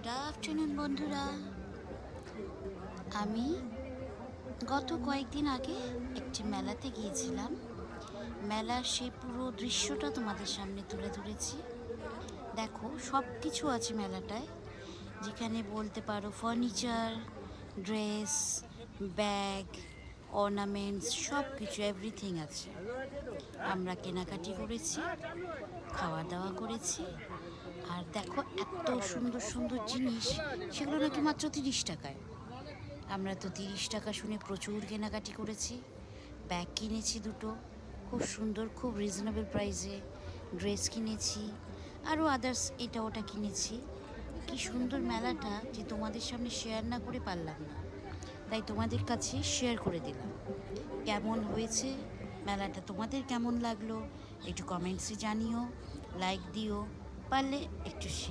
Good afternoon বন্ধুরা। আমি গত কয়েকদিন আগে একটি মেলাতে গিয়েছিলাম। মেলার সেই পুরো দৃশ্যটা তোমাদের সামনে তুলে ধরেছি। দেখো, সব কিছু আছে মেলাটায়, যেখানে বলতে পারো ফার্নিচার, ড্রেস, ব্যাগ, অর্নামেন্টস, সব কিছু এভরিথিং আছে। আমরা কেনাকাটি করেছি, খাওয়া দাওয়া করেছি। আর দেখো, এত সুন্দর সুন্দর জিনিস, সেগুলো নাকি মাত্র 30 টাকায়। আমরা তো 30 টাকা শুনে প্রচুর কেনাকাটি করেছি। ব্যাগ কিনেছি দুটো, খুব সুন্দর, খুব রিজনেবল প্রাইসে। ড্রেস কিনেছি, আরও আদার্স এটা ওটা কিনেছি। কি সুন্দর মেলাটা, যে তোমাদের সামনে শেয়ার না করে পারলাম না, তাই তোমাদের কাছে শেয়ার করে দিলাম। কেমন হয়েছে মেলাটা, তোমাদের কেমন লাগলো একটু কমেন্টসে জানিও, লাইক দিও, পারলে একটু